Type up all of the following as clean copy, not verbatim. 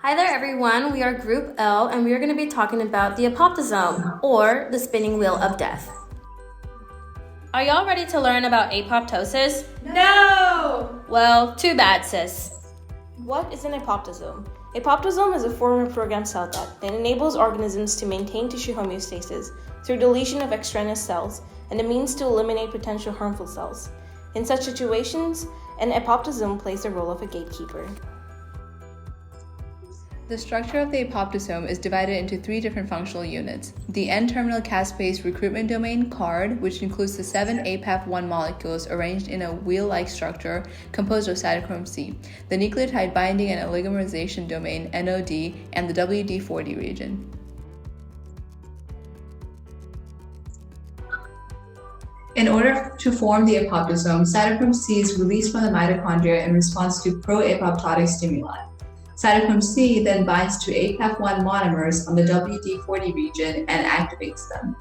Hi there everyone, we are Group L and we are going to be talking about the apoptosome, or the spinning wheel of death. Are y'all ready to learn about apoptosis? No! Well, too bad, sis. What is an apoptosome? Apoptosome is a form of programmed cell death that enables organisms to maintain tissue homeostasis through deletion of extraneous cells and a means to eliminate potential harmful cells. In such situations, an apoptosome plays the role of a gatekeeper. The structure of the apoptosome is divided into three different functional units. The N-terminal caspase recruitment domain, CARD, which includes the 7 APAF1 molecules arranged in a wheel-like structure composed of cytochrome C, the nucleotide binding and oligomerization domain, NOD, and the WD40 region. In order to form the apoptosome, cytochrome C is released from the mitochondria in response to pro-apoptotic stimuli. Cytochrome C then binds to APAF1 monomers on the WD40 region and activates them.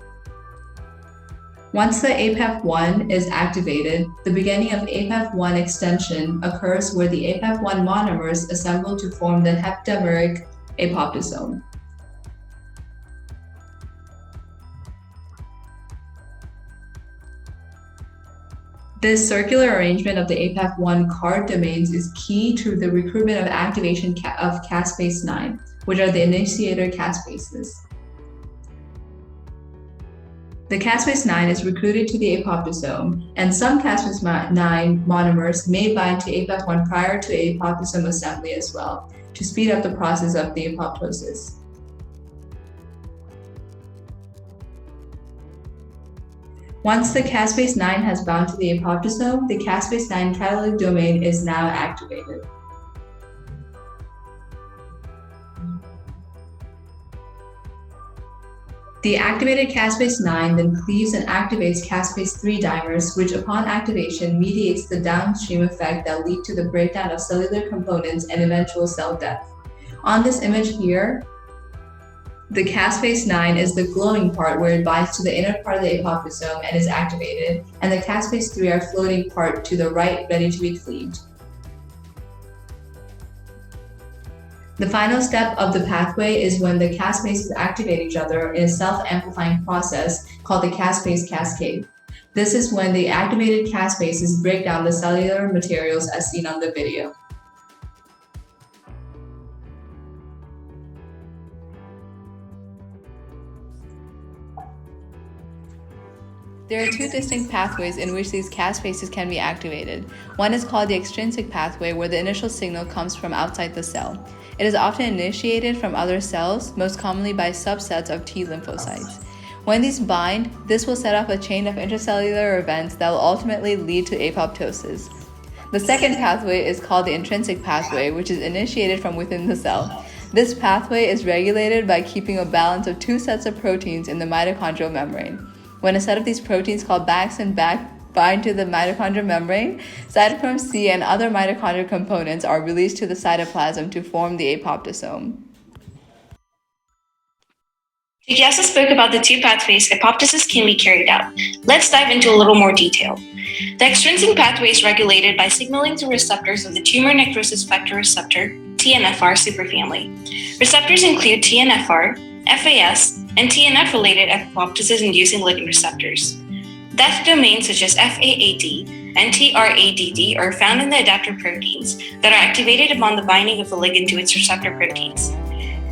Once the APAF1 is activated, the beginning of APAF1 extension occurs where the APAF1 monomers assemble to form the heptameric apoptosome. This circular arrangement of the APAF1 CARD domains is key to the recruitment of activation of caspase 9, which are the initiator caspases. The caspase 9 is recruited to the apoptosome, and some caspase 9 monomers may bind to APAF1 prior to apoptosome assembly as well, to speed up the process of the apoptosis. Once the caspase 9 has bound to the apoptosome, the caspase 9 catalytic domain is now activated. The activated caspase 9 then cleaves and activates caspase 3 dimers, which upon activation mediates the downstream effect that lead to the breakdown of cellular components and eventual cell death. On this image here, the caspase 9 is the glowing part where it binds to the inner part of the apoptosome and is activated, and the caspase 3 are floating part to the right, ready to be cleaved. The final step of the pathway is when the caspases activate each other in a self-amplifying process called the caspase cascade. This is when the activated caspases break down the cellular materials as seen on the video. There are two distinct pathways in which these caspases can be activated. One is called the extrinsic pathway, where the initial signal comes from outside the cell. It is often initiated from other cells, most commonly by subsets of T lymphocytes. When these bind, this will set off a chain of intracellular events that will ultimately lead to apoptosis. The second pathway is called the intrinsic pathway, which is initiated from within the cell. This pathway is regulated by keeping a balance of two sets of proteins in the mitochondrial membrane. When a set of these proteins called BAX and BAC bind to the mitochondrial membrane, cytochrome C and other mitochondrial components are released to the cytoplasm to form the apoptosome. Jessica spoke about the two pathways apoptosis can be carried out. Let's dive into a little more detail. The extrinsic pathway is regulated by signaling through receptors of the tumor necrosis factor receptor, TNFR superfamily. Receptors include TNFR, FAS, and TNF-related apoptosis-inducing ligand receptors. Death domains such as FAAD and TRADD are found in the adaptor proteins that are activated upon the binding of the ligand to its receptor proteins.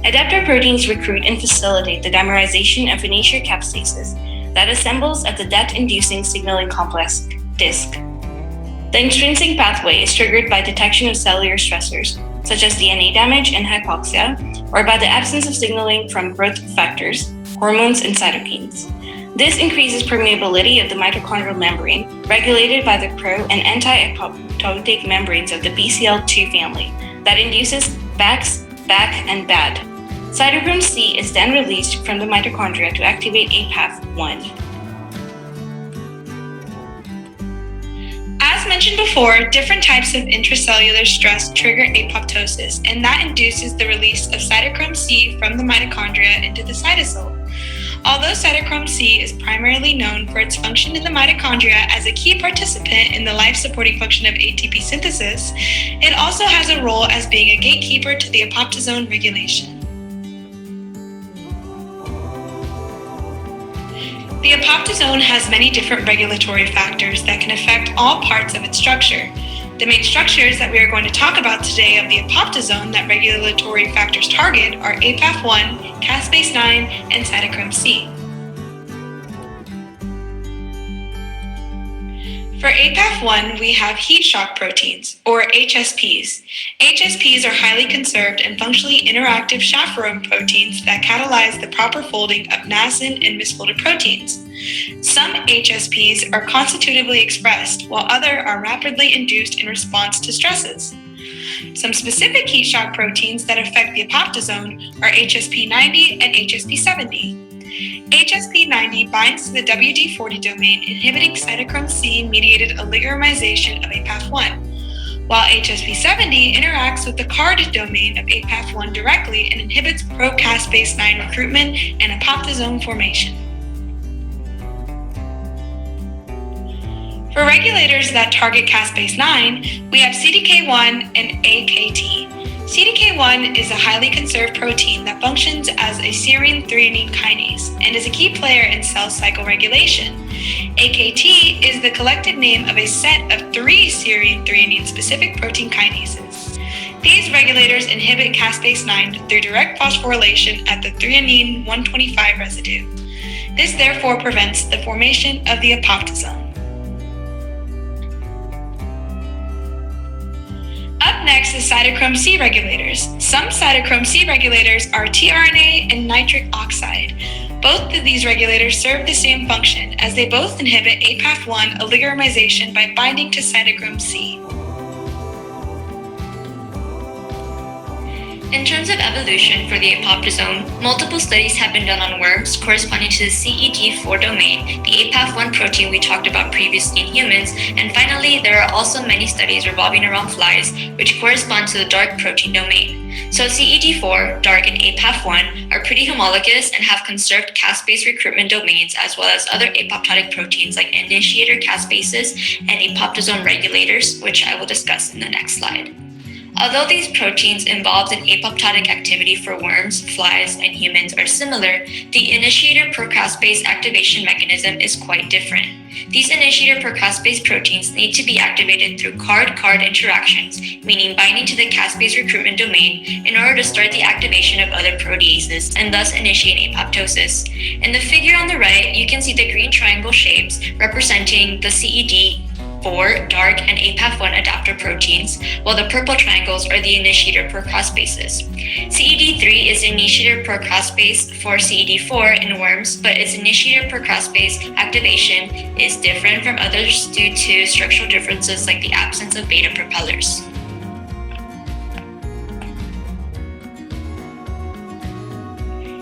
Adaptor proteins recruit and facilitate the dimerization of initiator capsases that assembles at the death-inducing signaling complex, DISC. The intrinsic pathway is triggered by detection of cellular stressors, such as DNA damage and hypoxia, or by the absence of signaling from growth factors, hormones, and cytokines. This increases permeability of the mitochondrial membrane, regulated by the pro- and anti-apoptotic membranes of the BCL2 family, that induces BAX, BAC, and BAD. Cytochrome C is then released from the mitochondria to activate APAF1. As mentioned before, different types of intracellular stress trigger apoptosis, and that induces the release of cytochrome C from the mitochondria into the cytosol. Although cytochrome C is primarily known for its function in the mitochondria as a key participant in the life-supporting function of ATP synthesis, it also has a role as being a gatekeeper to the apoptosome regulation. The apoptosome has many different regulatory factors that can affect all parts of its structure. The main structures that we are going to talk about today of the apoptosome that regulatory factors target are APAF1, caspase 9, and cytochrome C. For APAF1, we have heat shock proteins, or HSPs. HSPs are highly conserved and functionally interactive chaperone proteins that catalyze the proper folding of nascent and misfolded proteins. Some HSPs are constitutively expressed, while others are rapidly induced in response to stresses. Some specific heat shock proteins that affect the apoptosome are HSP90 and HSP70. HSP90 binds to the WD40 domain, inhibiting cytochrome C-mediated oligomerization of APAF1, while HSP70 interacts with the CARD domain of APAF1 directly and inhibits pro-caspase 9 recruitment and apoptosome formation. For regulators that target caspase 9, we have CDK1 and AKT. CDK1 is a highly conserved protein that functions as a serine threonine kinase and is a key player in cell cycle regulation. AKT is the collective name of a set of 3 serine threonine specific protein kinases. These regulators inhibit caspase 9 through direct phosphorylation at the threonine 125 residue. This therefore prevents the formation of the apoptosome. Up next is cytochrome C regulators. Some cytochrome C regulators are tRNA and nitric oxide. Both of these regulators serve the same function, as they both inhibit APAF1 oligomerization by binding to cytochrome C. In terms of evolution for the apoptosome, multiple studies have been done on worms corresponding to the CED4 domain, the APAF1 protein we talked about previously in humans, and finally, there are also many studies revolving around flies, which correspond to the dark protein domain. So CED4, dark, and APAF1 are pretty homologous and have conserved caspase recruitment domains, as well as other apoptotic proteins like initiator caspases and apoptosome regulators, which I will discuss in the next slide. Although these proteins involved in apoptotic activity for worms, flies, and humans are similar, the initiator procaspase activation mechanism is quite different. These initiator procaspase proteins need to be activated through CARD-CARD interactions, meaning binding to the caspase recruitment domain, in order to start the activation of other proteases and thus initiate apoptosis. In the figure on the right, you can see the green triangle shapes representing the CED4, dark, and APAF1 adapter proteins, while the purple triangles are the initiator procaspases. CED3 is the initiator procaspase for CED4 in worms, but its initiator procaspase activation is different from others due to structural differences like the absence of beta propellers.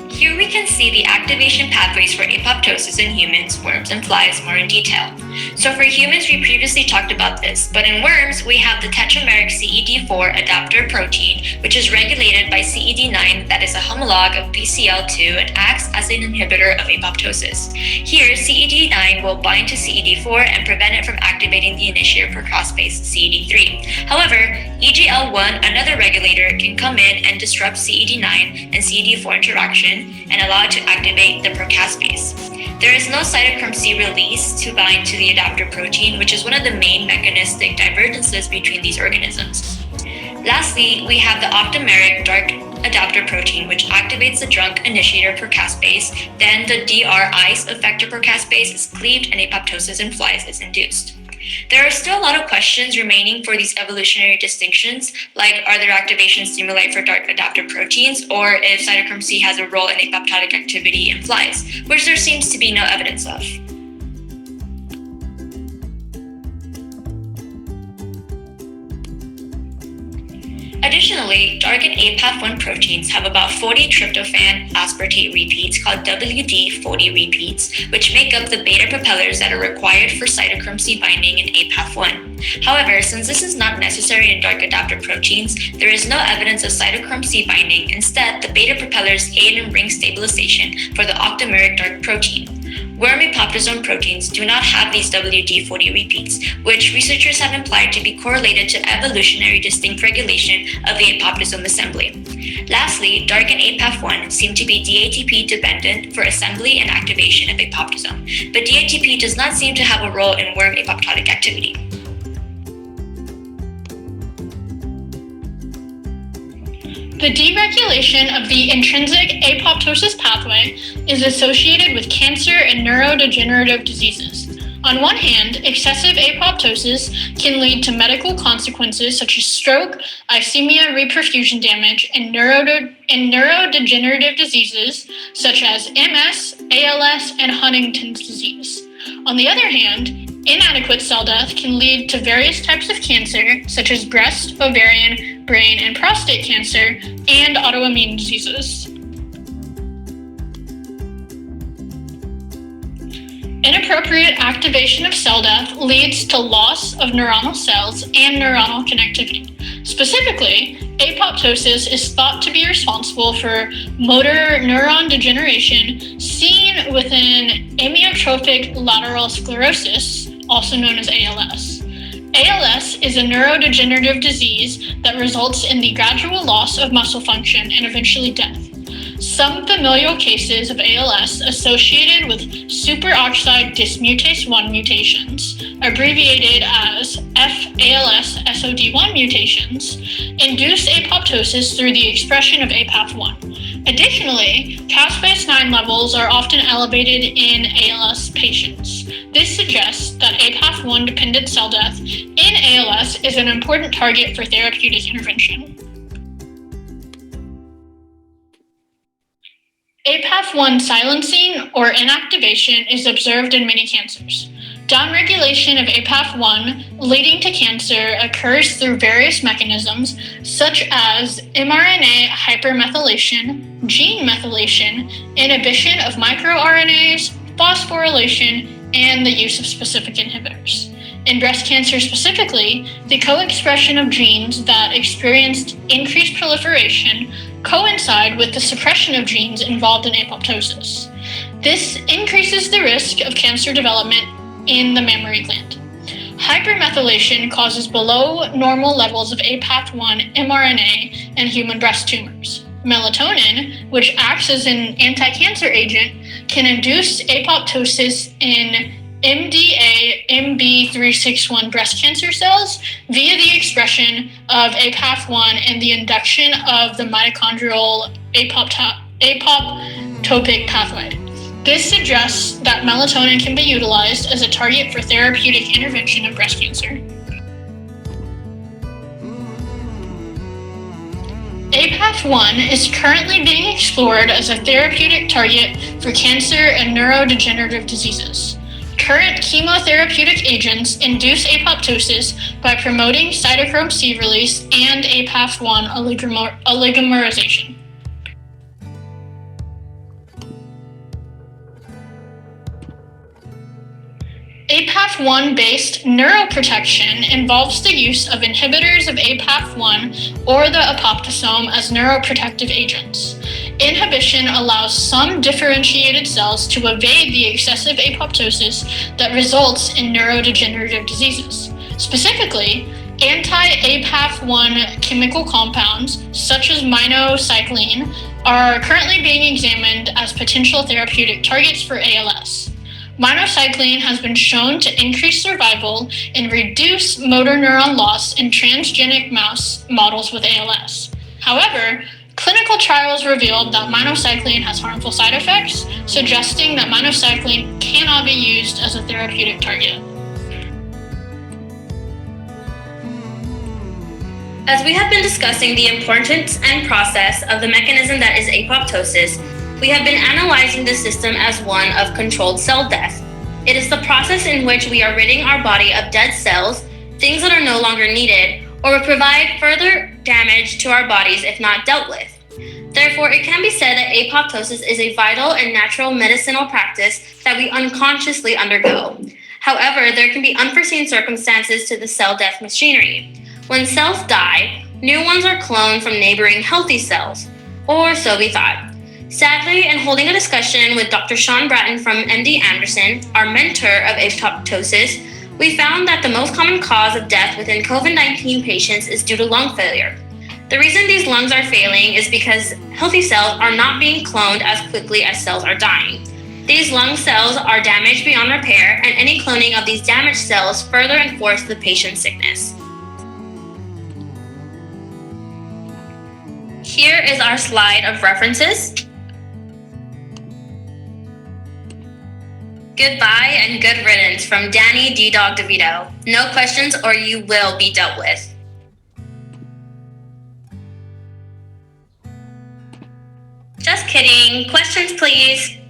Here we can see the activation pathways for apoptosis in humans, worms, and flies more in detail. So for humans, we previously talked about this, but in worms, we have the tetrameric CED4 adapter protein, which is regulated by CED9 that is a homolog of BCL2 and acts as an inhibitor of apoptosis. Here, CED9 will bind to CED4 and prevent it from activating the initiator procaspase CED3. However, EGL1, another regulator, can come in and disrupt CED9 and CED4 interaction and allow it to activate the procaspase. There is no cytochrome C release to bind to the adapter protein, which is one of the main mechanistic divergences between these organisms. Lastly, we have the optomeric dark adapter protein, which activates the drunk initiator procaspase. Then the DR-ice effector procaspase is cleaved and apoptosis in flies is induced. There are still a lot of questions remaining for these evolutionary distinctions, like are there activation stimuli for dark adapter proteins, or if cytochrome C has a role in apoptotic activity in flies, which there seems to be no evidence of. Additionally, darkened APAF1 proteins have about 40 tryptophan aspartate repeats called WD40 repeats, which make up the beta propellers that are required for cytochrome C binding in APAF1. However, since this is not necessary in dark adapter proteins, there is no evidence of cytochrome C binding. Instead, the beta propellers aid in ring stabilization for the octameric dark protein. Worm apoptosome proteins do not have these WD40 repeats, which researchers have implied to be correlated to evolutionary distinct regulation of the apoptosome assembly. Lastly, darkened APAF1 seem to be DATP dependent for assembly and activation of apoptosome, but DATP does not seem to have a role in worm apoptotic activity. The deregulation of the intrinsic apoptosis pathway is associated with cancer and neurodegenerative diseases. On one hand, excessive apoptosis can lead to medical consequences such as stroke, ischemia, reperfusion damage, and neurodegenerative diseases such as MS, ALS, and Huntington's disease. On the other hand, inadequate cell death can lead to various types of cancer, such as breast, ovarian, brain, and prostate cancer, and autoimmune diseases. Inappropriate activation of cell death leads to loss of neuronal cells and neuronal connectivity. Specifically, apoptosis is thought to be responsible for motor neuron degeneration seen within amyotrophic lateral sclerosis, also known as ALS. ALS is a neurodegenerative disease that results in the gradual loss of muscle function and eventually death. Some familial cases of ALS associated with superoxide dismutase 1 mutations, abbreviated as FALS-SOD1 mutations, induce apoptosis through the expression of APAF1. Additionally, caspase-9 levels are often elevated in ALS patients. This suggests that APAF1-dependent cell death in ALS is an important target for therapeutic intervention. APAF1 silencing or inactivation is observed in many cancers. Downregulation of APAF1 leading to cancer occurs through various mechanisms such as mRNA hypermethylation, gene methylation, inhibition of microRNAs, phosphorylation, and the use of specific inhibitors. In breast cancer specifically, the co-expression of genes that experienced increased proliferation coincide with the suppression of genes involved in apoptosis. This increases the risk of cancer development in the mammary gland. Hypermethylation causes below normal levels of APAF1 mRNA in human breast tumors. Melatonin, which acts as an anti-cancer agent, can induce apoptosis in MDA-MB361 breast cancer cells via the expression of APAF1 and the induction of the mitochondrial apoptotic pathway. This suggests that melatonin can be utilized as a target for therapeutic intervention of breast cancer. APAF1 is currently being explored as a therapeutic target for cancer and neurodegenerative diseases. Current chemotherapeutic agents induce apoptosis by promoting cytochrome C release and APAF1 oligomerization. APAF1-based neuroprotection involves the use of inhibitors of APAF1 or the apoptosome as neuroprotective agents. Inhibition allows some differentiated cells to evade the excessive apoptosis that results in neurodegenerative diseases. Specifically, anti-APAF1 chemical compounds, such as minocycline, are currently being examined as potential therapeutic targets for ALS. Minocycline has been shown to increase survival and reduce motor neuron loss in transgenic mouse models with ALS. However, clinical trials revealed that minocycline has harmful side effects, suggesting that minocycline cannot be used as a therapeutic target. As we have been discussing the importance and process of the mechanism that is apoptosis, we have been analyzing the system as one of controlled cell death. It is the process in which we are ridding our body of dead cells, things that are no longer needed, or provide further damage to our bodies if not dealt with. Therefore, it can be said that apoptosis is a vital and natural medicinal practice that we unconsciously undergo. However, there can be unforeseen circumstances to the cell death machinery. When cells die, new ones are cloned from neighboring healthy cells, or so we thought. Sadly, in holding a discussion with Dr. Sean Bratton from MD Anderson, our mentor of apoptosis, we found that the most common cause of death within COVID-19 patients is due to lung failure. The reason these lungs are failing is because healthy cells are not being cloned as quickly as cells are dying. These lung cells are damaged beyond repair, and any cloning of these damaged cells further enforce the patient's sickness. Here is our slide of references. Goodbye and good riddance from Danny D-Dog DeVito. No questions or you will be dealt with. Just kidding. Questions, please.